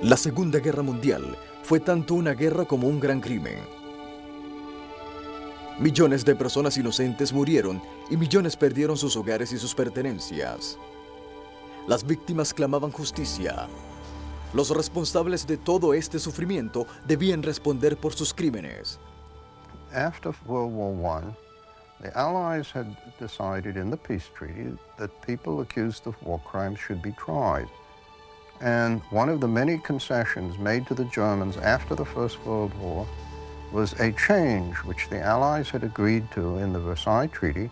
La Segunda Guerra Mundial fue tanto una guerra como un gran crimen. Millones de personas inocentes murieron y millones perdieron sus hogares y sus pertenencias. Las víctimas clamaban justicia. Los responsables de todo este sufrimiento debían responder por sus crímenes. After World War I, the Allies had decided in the peace treaty that people accused of war crimes should be tried. And one of the many concessions made to the Germans after the First World War was a change which the Allies had agreed to in the Versailles Treaty,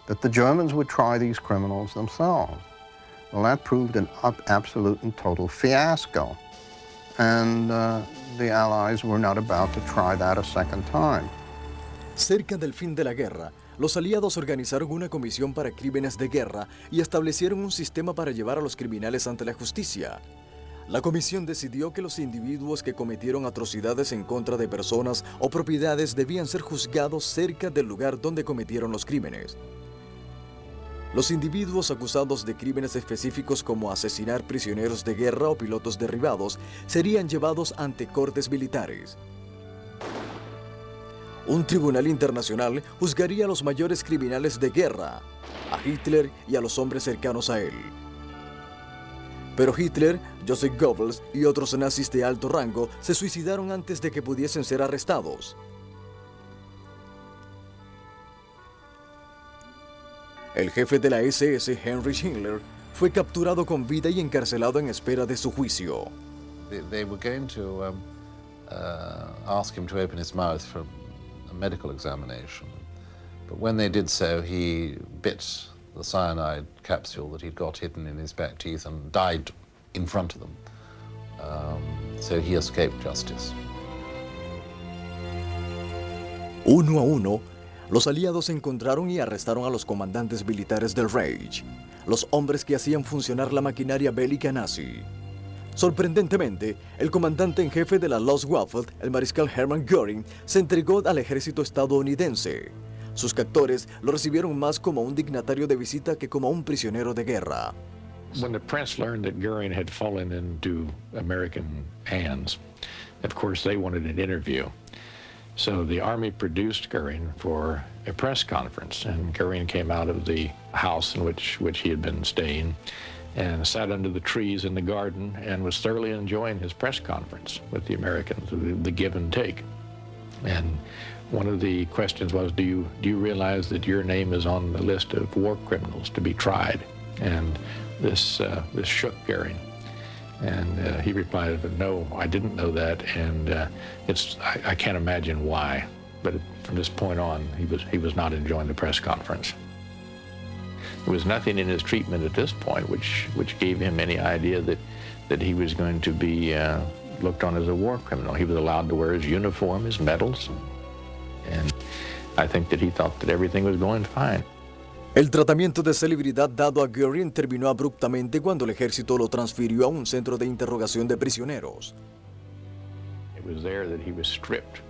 that the Germans would try these criminals themselves. Well, that proved an absolute and total fiasco. And the Allies were not about to try that a second time. Cerca del fin de la guerra, los aliados organizaron una comisión para crímenes de guerra y establecieron un sistema para llevar a los criminales ante la justicia. La comisión decidió que los individuos que cometieron atrocidades en contra de personas o propiedades debían ser juzgados cerca del lugar donde cometieron los crímenes. Los individuos acusados de crímenes específicos como asesinar prisioneros de guerra o pilotos derribados serían llevados ante cortes militares. Un tribunal internacional juzgaría a los mayores criminales de guerra, a Hitler y a los hombres cercanos a él. Pero Hitler, Joseph Goebbels y otros nazis de alto rango se suicidaron antes de que pudiesen ser arrestados. El jefe de la SS, Heinrich Himmler, fue capturado con vida y encarcelado en espera de su juicio. They were going to ask him to open his mouth for a medical examination. But when they did so, he bit the cyanide capsule that he'd got hidden in his back teeth and died in front of them. So he escaped justice. Uno a uno, los aliados encontraron y arrestaron a los comandantes militares del Reich, los hombres que hacían funcionar la maquinaria bélica nazi. Sorprendentemente, el comandante en jefe de la Luftwaffe, el mariscal Hermann Göring, se entregó al ejército estadounidense. Sus captores lo recibieron más como un dignatario de visita que como un prisionero de guerra. When the press learned that Göring had fallen into American hands, of course they wanted an interview. So the Army produced Göring for a press conference, and Göring came out of the house in which he had been staying and sat under the trees in the garden and was thoroughly enjoying his press conference with the Americans, the give and take. And one of the questions was, do you realize that your name is on the list of war criminals to be tried? And this shook Göring. And he replied, no, I didn't know that, and I can't imagine why. But from this point on, he was not enjoying the press conference. There was nothing in his treatment at this point which gave him any idea that he was going to be looked on as a war criminal. He was allowed to wear his uniform, his medals, and I think that he thought that everything was going fine. El tratamiento de celebridad dado a Göring terminó abruptamente cuando el ejército lo transfirió a un centro de interrogación de prisioneros. It was there that he was stripped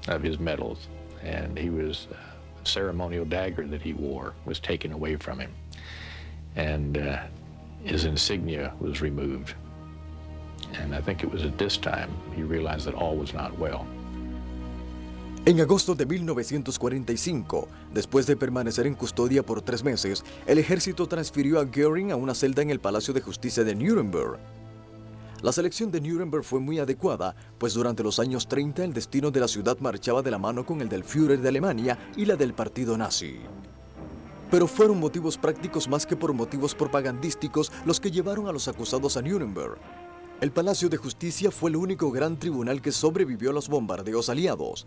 of his medals, and a ceremonial dagger that he wore was taken away from him, and his insignia was removed. And I think it was at this time he realized that all was not well. En agosto de 1945, después de permanecer en custodia por 3 meses, el ejército transfirió a Göring a una celda en el Palacio de Justicia de Nuremberg. La selección de Nuremberg fue muy adecuada, pues durante los años 30 el destino de la ciudad marchaba de la mano con el del Führer de Alemania y la del partido nazi. Pero fueron motivos prácticos más que por motivos propagandísticos los que llevaron a los acusados a Nuremberg. El Palacio de Justicia fue el único gran tribunal que sobrevivió a los bombardeos aliados.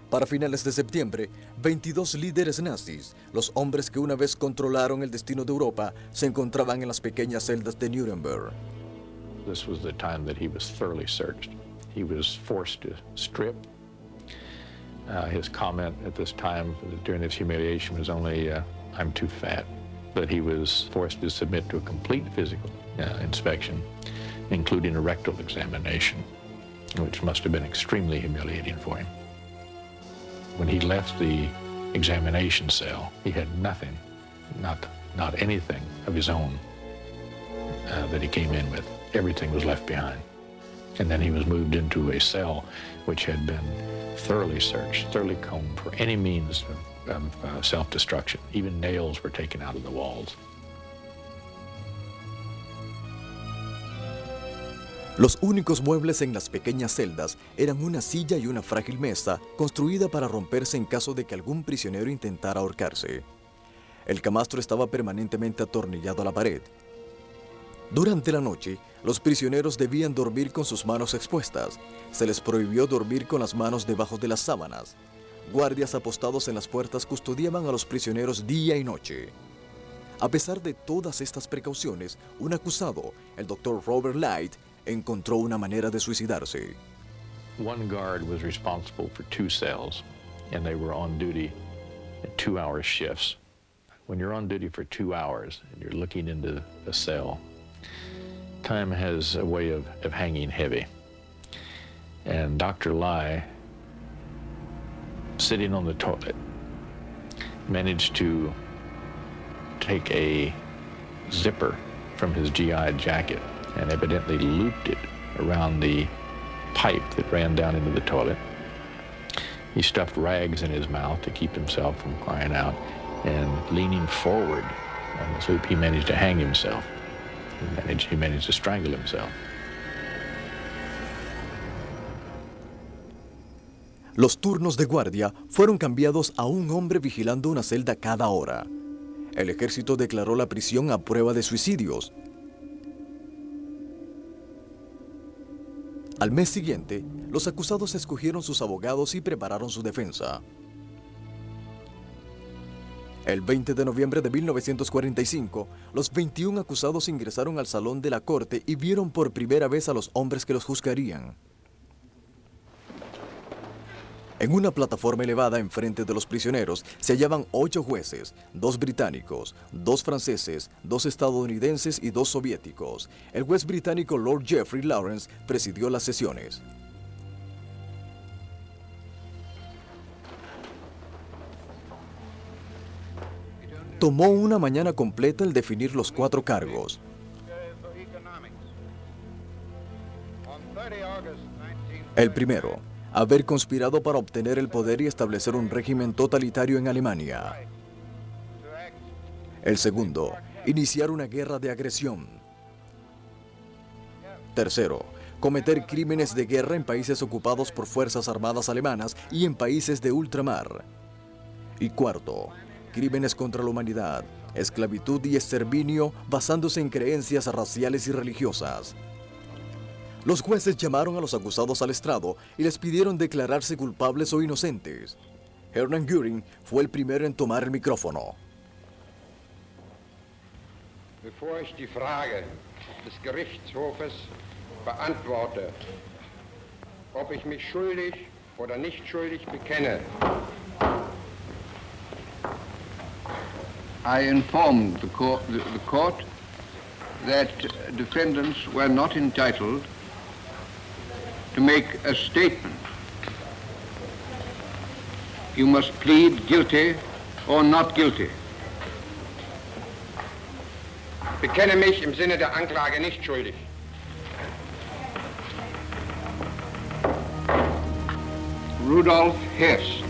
Para finales de septiembre, 22 líderes nazis, los hombres que una vez controlaron el destino de Europa, se encontraban en las pequeñas celdas de Nuremberg. This was the time that he was thoroughly searched. He was forced to strip. His comment at this time during this humiliation was only, I'm too fat. But he was forced to submit to a complete physical inspection, including a rectal examination, which must have been extremely humiliating for him. When he left the examination cell, he had nothing, not anything of his own that he came in with. Everything was left behind. And then he was moved into a cell which had been thoroughly searched, thoroughly combed for any means of self-destruction. Even nails were taken out of the walls. Los únicos muebles en las pequeñas celdas eran una silla y una frágil mesa construida para romperse en caso de que algún prisionero intentara ahorcarse. El camastro estaba permanentemente atornillado a la pared. Durante la noche, los prisioneros debían dormir con sus manos expuestas. Se les prohibió dormir con las manos debajo de las sábanas. Guardias apostados en las puertas custodiaban a los prisioneros día y noche. A pesar de todas estas precauciones, un acusado, el Dr. Robert Light, encontró una manera de suicidarse. One guard was responsible for 2 cells, and they were on duty at 2-hour shifts. When you're on duty for 2 hours and you're looking into a cell, time has a way of hanging heavy. And Dr. Lai, sitting on the toilet, managed to take a zipper from his GI jacket and evidently looped it around the pipe that ran down into the toilet. He stuffed rags in his mouth to keep himself from crying out, and leaning forward on this loop, he managed to hang himself. He managed to strangle himself. Los turnos de guardia fueron cambiados a un hombre vigilando una celda cada hora. El ejército declaró la prisión a prueba de suicidios. Al mes siguiente, los acusados escogieron sus abogados y prepararon su defensa. El 20 de noviembre de 1945, los 21 acusados ingresaron al salón de la corte y vieron por primera vez a los hombres que los juzgarían. En una plataforma elevada enfrente de los prisioneros se hallaban 8 jueces, 2 británicos, 2 franceses, 2 estadounidenses y 2 soviéticos. El juez británico Lord Jeffrey Lawrence presidió las sesiones. Tomó una mañana completa el definir los 4 cargos. El primero, haber conspirado para obtener el poder y establecer un régimen totalitario en Alemania. El segundo, iniciar una guerra de agresión. Tercero, cometer crímenes de guerra en países ocupados por fuerzas armadas alemanas y en países de ultramar. Y cuarto, crímenes contra la humanidad, esclavitud y exterminio basándose en creencias raciales y religiosas. Los jueces llamaron a los acusados al estrado y les pidieron declararse culpables o inocentes. Hermann Göring fue el primero en tomar el micrófono. Bevor ich die Frage des Gerichtshofes beantworte, ob ich mich schuldig oder nicht schuldig bekenne, I informed the court that defendants were not entitled to make a statement. You must plead guilty or not guilty. Bekenne mich im Sinne der Anklage nicht schuldig. Rudolf Hess.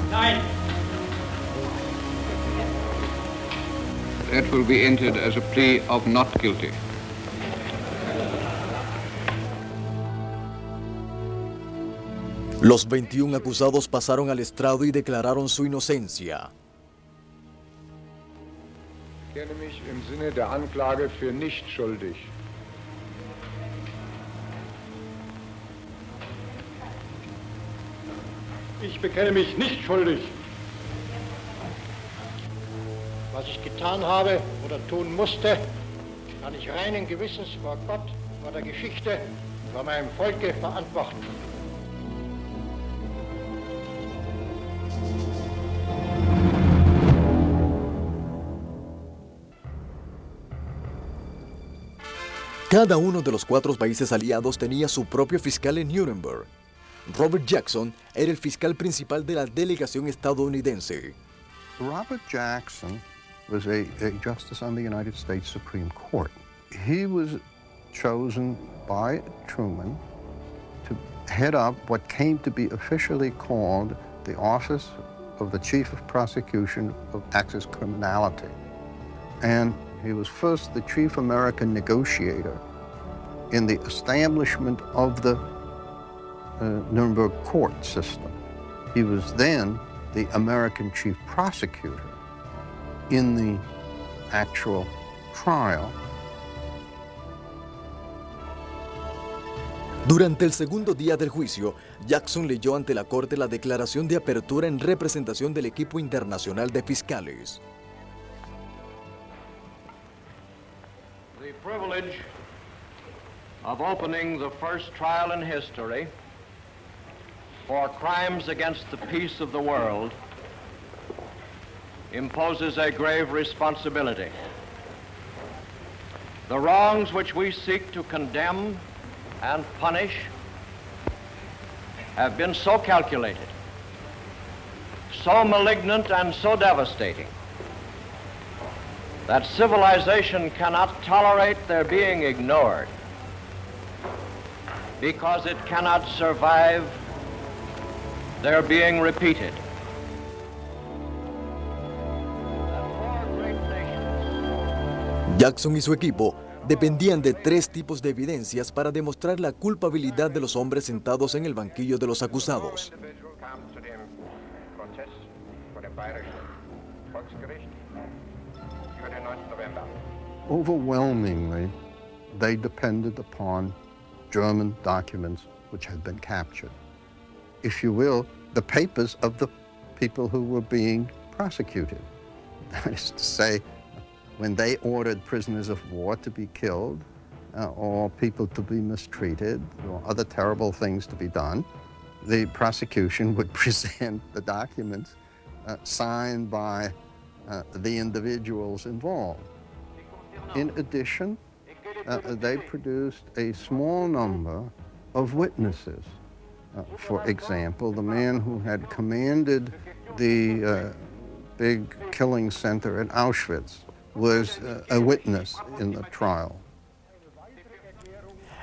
Nein. That will be entered as a plea of not guilty. Los 21 acusados pasaron al estrado y declararon su inocencia. Ich bekenne mich im Sinne der Anklage für nicht schuldig. Ich bekenne mich nicht schuldig. Was ich getan habe oder tun musste, kann ich reinen Gewissens vor Gott, vor der Geschichte, vor meinem Volke verantworten. Cada uno de los 4 países aliados tenía su propio fiscal en Nuremberg. Robert Jackson era el fiscal principal de la delegación estadounidense. Robert Jackson was a justice on the United States Supreme Court. He was chosen by Truman to head up what came to be officially called the Office of the Chief of Prosecution of Axis Criminality. And he was first the chief American negotiator in the establishment of the Nuremberg court system. He was then the American chief prosecutor in the actual trial. Durante el segundo día del juicio, Jackson leyó ante la corte la declaración de apertura en representación del equipo internacional de fiscales. The privilege of opening the first trial in history for crimes against the peace of the world imposes a grave responsibility. The wrongs which we seek to condemn and punish have been so calculated, so malignant and so devastating that civilization cannot tolerate their being ignored because it cannot survive their being repeated. Jackson y su equipo dependían de tres tipos de evidencias para demostrar la culpabilidad de los hombres sentados en el banquillo de los acusados. Overwhelmingly, they depended upon German documents which had been captured. If you will, the papers of the people who were being prosecuted. That is to say, when they ordered prisoners of war to be killed, or people to be mistreated, or other terrible things to be done, the prosecution would present the documents signed by the individuals involved. In addition, they produced a small number of witnesses. For example, the man who had commanded the big killing center at Auschwitz was a witness in the trial.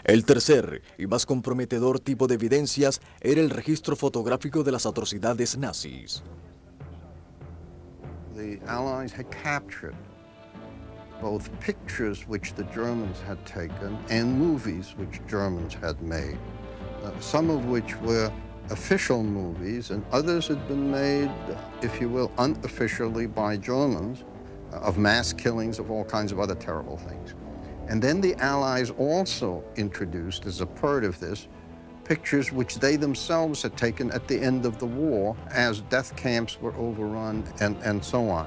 El tercer y más comprometedor tipo de evidencias era el registro fotográfico de las atrocidades nazis. The Allies had captured both pictures which the Germans had taken and movies which Germans had made, some of which were official movies and others had been made, if you will, unofficially by Germans, of mass killings, of all kinds of other terrible things. And then the Allies also introduced, as a part of this, pictures which they themselves had taken at the end of the war as death camps were overrun and so on.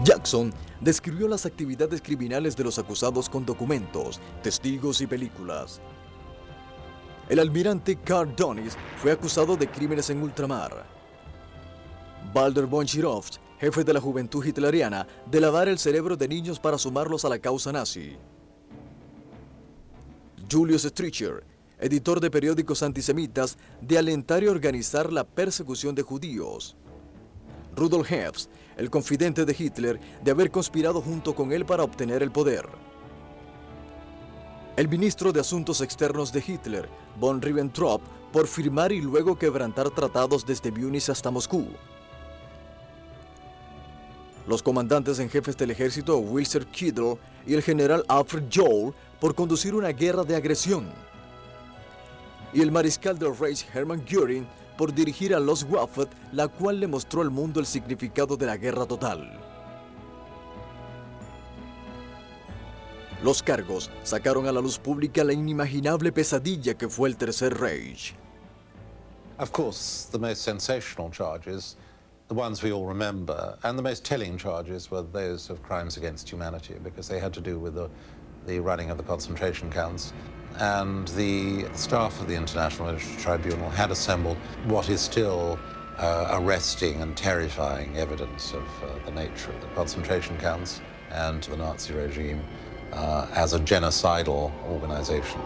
Jackson describió las actividades criminales de los acusados con documentos, testigos y películas. El almirante Karl Dönitz fue acusado de crímenes en ultramar. Walter von Schirach, jefe de la juventud hitleriana, de lavar el cerebro de niños para sumarlos a la causa nazi. Julius Streicher, editor de periódicos antisemitas, de alentar y organizar la persecución de judíos. Rudolf Hess, el confidente de Hitler, de haber conspirado junto con él para obtener el poder. El ministro de Asuntos Externos de Hitler, von Ribbentrop, por firmar y luego quebrantar tratados desde Múnich hasta Moscú. Los comandantes en jefes del ejército Wilhelm Kittel y el general Alfred Johl por conducir una guerra de agresión. Y el mariscal del Reich Hermann Göring por dirigir a los Waffen, la cual le mostró al mundo el significado de la guerra total. Los cargos sacaron a la luz pública la inimaginable pesadilla que fue el Tercer Reich. Of course, the most sensational charges, the ones we all remember, and the most telling charges were those of crimes against humanity, because they had to do with the running of the concentration camps. And the staff of the International Military Tribunal had assembled what is still arresting and terrifying evidence of the nature of the concentration camps and the Nazi regime as a genocidal organization.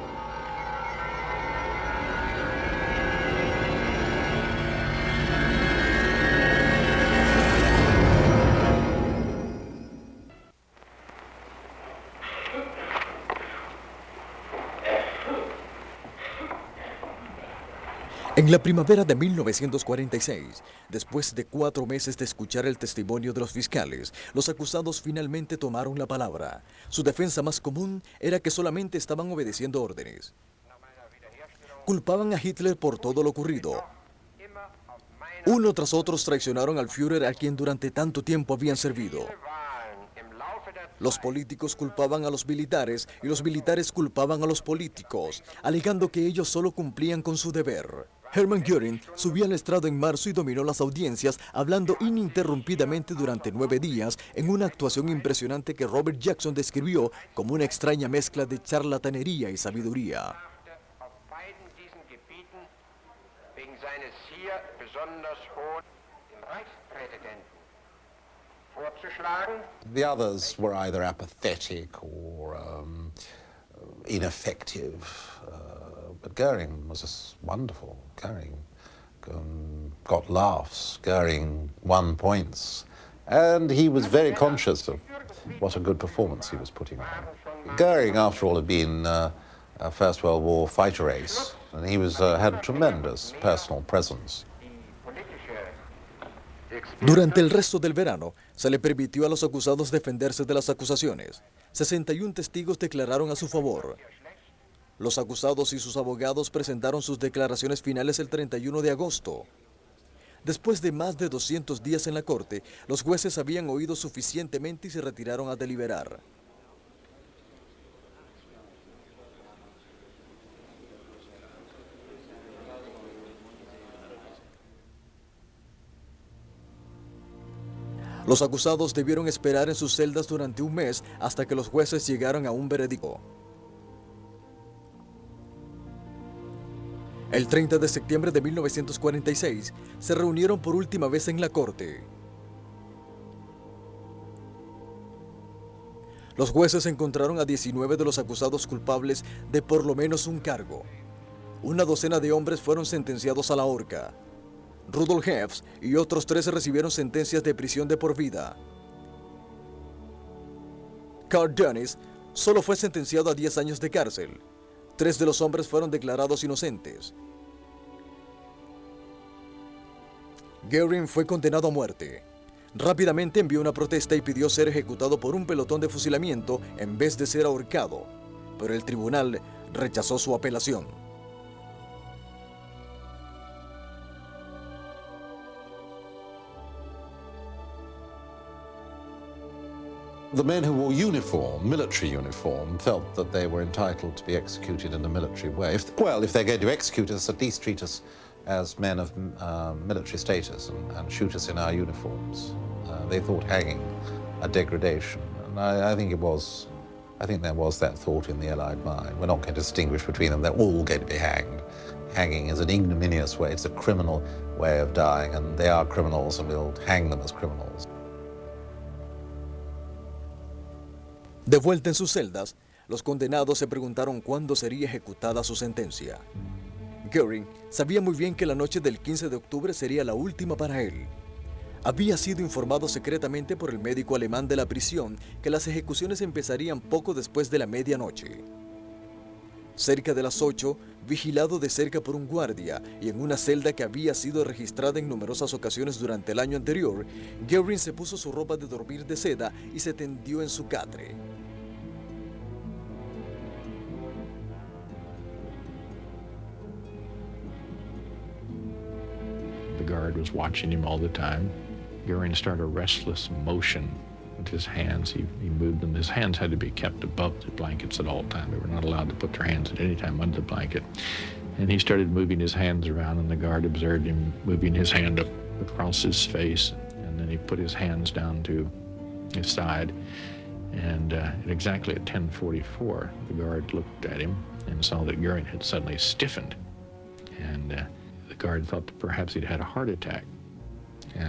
En la primavera de 1946, después de 4 meses de escuchar el testimonio de los fiscales, los acusados finalmente tomaron la palabra. Su defensa más común era que solamente estaban obedeciendo órdenes. Culpaban a Hitler por todo lo ocurrido. Uno tras otro traicionaron al Führer a quien durante tanto tiempo habían servido. Los políticos culpaban a los militares y los militares culpaban a los políticos, alegando que ellos solo cumplían con su deber. Hermann Göring subió al estrado en marzo y dominó las audiencias, hablando ininterrumpidamente durante 9 días en una actuación impresionante que Robert Jackson describió como una extraña mezcla de charlatanería y sabiduría. The others were either apathetic or ineffective, but Goering was just wonderful. Goering got laughs, Goering won points, and he was very conscious of what a good performance he was putting on. Goering, after all, had been a First World War fighter ace, and he had a tremendous personal presence. Durante el resto del verano, se le permitió a los acusados defenderse de las acusaciones. 61 testigos declararon a su favor. Los acusados y sus abogados presentaron sus declaraciones finales el 31 de agosto. Después de más de 200 días en la corte, los jueces habían oído suficientemente y se retiraron a deliberar. Los acusados debieron esperar en sus celdas durante un mes hasta que los jueces llegaron a un veredicto. El 30 de septiembre de 1946 se reunieron por última vez en la corte. Los jueces encontraron a 19 de los acusados culpables de por lo menos un cargo. Una docena de hombres fueron sentenciados a la horca. Rudolf Hess y otros 13 recibieron sentencias de prisión de por vida. Karl Dönitz solo fue sentenciado a 10 años de cárcel. 3 de los hombres fueron declarados inocentes. Göring fue condenado a muerte. Rápidamente envió una protesta y pidió ser ejecutado por un pelotón de fusilamiento en vez de ser ahorcado, pero el tribunal rechazó su apelación. The men who wore uniform, military uniform, felt that they were entitled to be executed in a military way. If they're going to execute us, at least treat us as men of military status and shoot us in our uniforms. They thought hanging a degradation, and I think there was that thought in the Allied mind. We're not going to distinguish between them. They're all going to be hanged. Hanging is an ignominious way. It's a criminal way of dying, and they are criminals, and we'll hang them as criminals. De vuelta en sus celdas, los condenados se preguntaron cuándo sería ejecutada su sentencia. Göring sabía muy bien que la noche del 15 de octubre sería la última para él. Había sido informado secretamente por el médico alemán de la prisión que las ejecuciones empezarían poco después de la medianoche. Cerca de las 8, vigilado de cerca por un guardia y en una celda que había sido registrada en numerosas ocasiones durante el año anterior, Göring se puso su ropa de dormir de seda y se tendió en su catre. The guard was watching him all the time. Göring started a restless motion with his hands. He moved them. His hands had to be kept above the blankets at all times. They were not allowed to put their hands at any time under the blanket. And he started moving his hands around, and the guard observed him moving his hand up across his face. And then he put his hands down to his side. And exactly at 10:44, the guard looked at him and saw that Göring had suddenly stiffened. And the guard thought that perhaps he'd had a heart attack.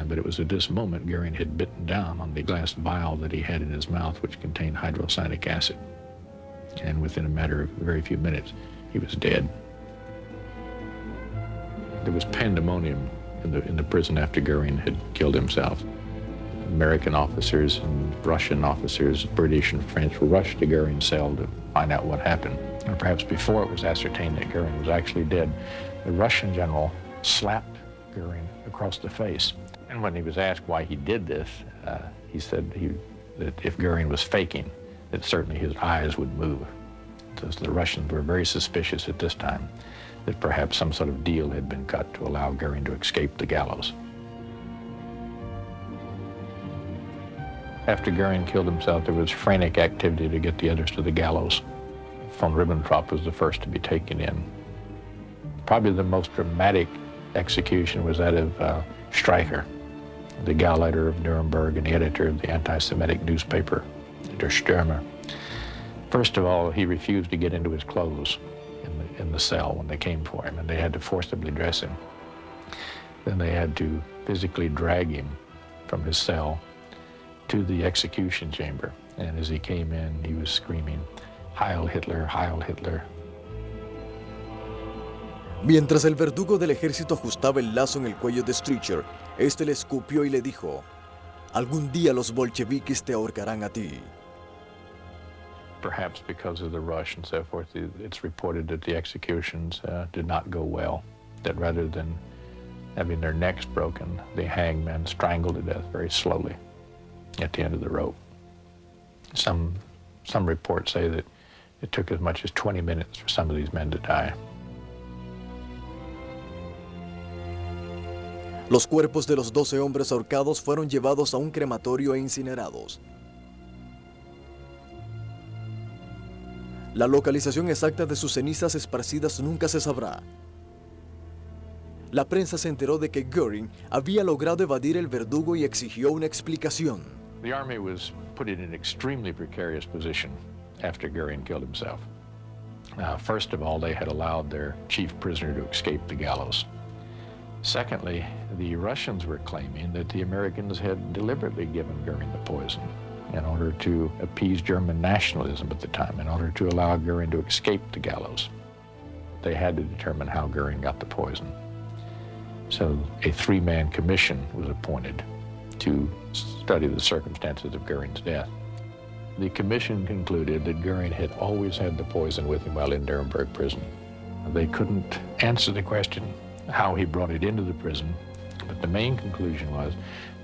But it was at this moment Göring had bitten down on the glass vial that he had in his mouth, which contained hydrocyanic acid. And within a matter of very few minutes, he was dead. There was pandemonium in the prison after Göring had killed himself. American officers and Russian officers, British and French, rushed to Göring's cell to find out what happened. Or perhaps before it was ascertained that Göring was actually dead, the Russian general slapped Goering across the face. And when he was asked why he did this, he said that if Goering was faking, that certainly his eyes would move. So the Russians were very suspicious at this time that perhaps some sort of deal had been cut to allow Goering to escape the gallows. After Goering killed himself, there was frantic activity to get the others to the gallows. Von Ribbentrop was the first to be taken in. Probably the most dramatic execution was that of Streicher, the Gauleiter of Nuremberg and the editor of the anti-Semitic newspaper, Der Stürmer. First of all, he refused to get into his clothes in the cell when they came for him, and they had to forcibly dress him. Then they had to physically drag him from his cell to the execution chamber. And as he came in, he was screaming, "Heil Hitler, Heil Hitler." Mientras el verdugo del ejército ajustaba el lazo en el cuello de Streicher, este le escupió y le dijo, "Algún día los bolcheviques te ahorcarán a ti." Perhaps because of the rush and so forth, it's reported that the executions did not go well, that rather than having their necks broken, the hangmen strangled to death very slowly at the end of the rope. Some reports say that it took as much as 20 minutes for some of these men to die. Los cuerpos de los 12 hombres ahorcados fueron llevados a un crematorio e incinerados. La localización exacta de sus cenizas esparcidas nunca se sabrá. La prensa se enteró de que Goering había logrado evadir el verdugo y exigió una explicación. The army was put in an extremely precarious position after Goering killed himself. First of all, they had allowed their chief prisoner to escape the gallows. Secondly, the Russians were claiming that the Americans had deliberately given Goering the poison in order to appease German nationalism at the time, in order to allow Goering to escape the gallows. They had to determine how Goering got the poison. So a three-man commission was appointed to study the circumstances of Goering's death. The commission concluded that Goering had always had the poison with him while in Nuremberg prison. They couldn't answer the question how he brought it into the prison, but the main conclusion was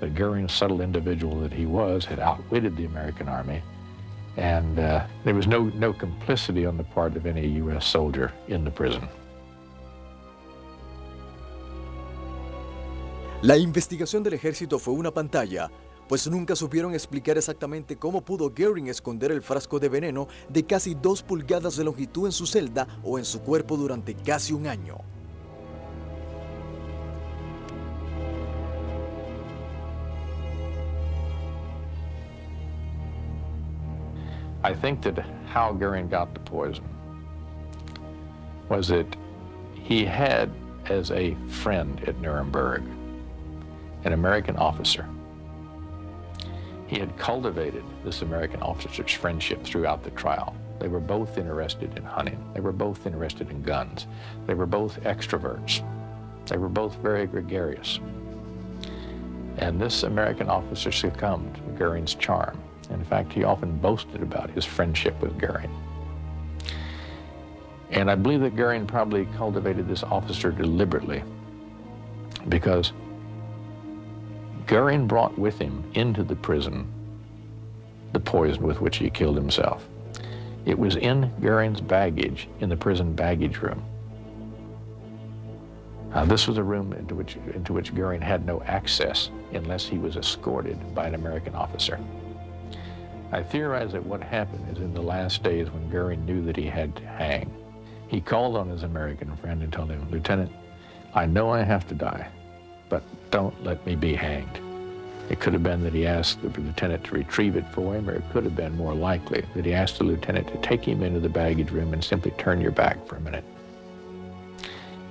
that Goering, subtle individual that he was, had outwitted the American army, and there was no complicity on the part of any U.S. soldier in the prison. La investigación del ejército fue una pantalla, pues nunca supieron explicar exactamente cómo pudo Goering esconder el frasco de veneno de casi 2 pulgadas de longitud en su celda o en su cuerpo durante casi un año. I think that how Goering got the poison was that he had as a friend at Nuremberg an American officer. He had cultivated this American officer's friendship throughout the trial. They were both interested in hunting. They were both interested in guns. They were both extroverts. They were both very gregarious. And this American officer succumbed to Goering's charm. In fact, he often boasted about his friendship with Goering. And I believe that Goering probably cultivated this officer deliberately because Goering brought with him into the prison the poison with which he killed himself. It was in Goering's baggage in the prison baggage room. This was a room into which Goering had no access unless he was escorted by an American officer. I theorize that what happened is in the last days when Goering knew that he had to hang, he called on his American friend and told him, "Lieutenant, I know I have to die, but don't let me be hanged." It could have been that he asked the lieutenant to retrieve it for him, or it could have been more likely that he asked the lieutenant to take him into the baggage room and simply turn your back for a minute.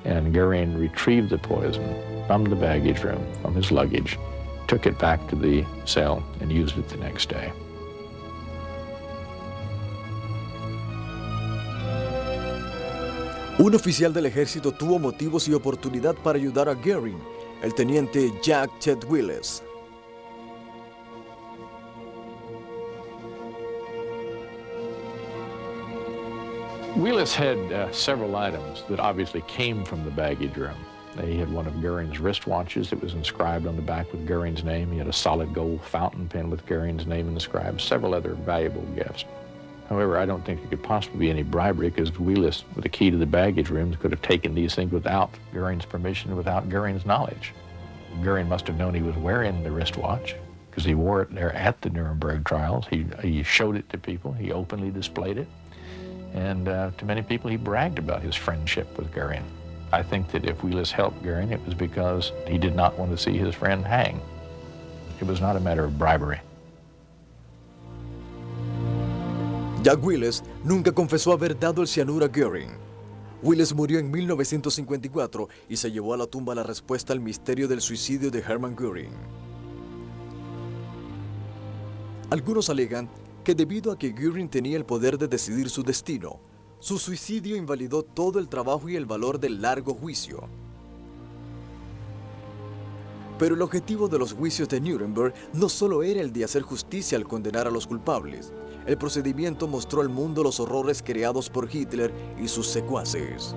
And Goering retrieved the poison from the baggage room, from his luggage, took it back to the cell and used it the next day. Un oficial del ejército tuvo motivos y oportunidad para ayudar a Goering, el teniente Jack Chet Willis. Wheelis had several items that obviously came from the baggage room. He had one of Goering's wristwatches that was inscribed on the back with Goering's name. He had a solid gold fountain pen with Goering's name inscribed, several other valuable gifts. However, I don't think there could possibly be any bribery because Wheelis, with the key to the baggage rooms, could have taken these things without Goering's permission, without Goering's knowledge. Goering must have known he was wearing the wristwatch because he wore it there at the Nuremberg trials. He showed it to people. He openly displayed it. And to many people, he bragged about his friendship with Goering. I think that if Wheelis helped Goering, it was because he did not want to see his friend hang. It was not a matter of bribery. Jack Wheelis nunca confesó haber dado el cianuro a Goering. Wheelis murió en 1954 y se llevó a la tumba la respuesta al misterio del suicidio de Hermann Göring. Algunos alegan que debido a que Göring tenía el poder de decidir su destino, su suicidio invalidó todo el trabajo y el valor del largo juicio. Pero el objetivo de los juicios de Nuremberg no solo era el de hacer justicia al condenar a los culpables. El procedimiento mostró al mundo los horrores creados por Hitler y sus secuaces.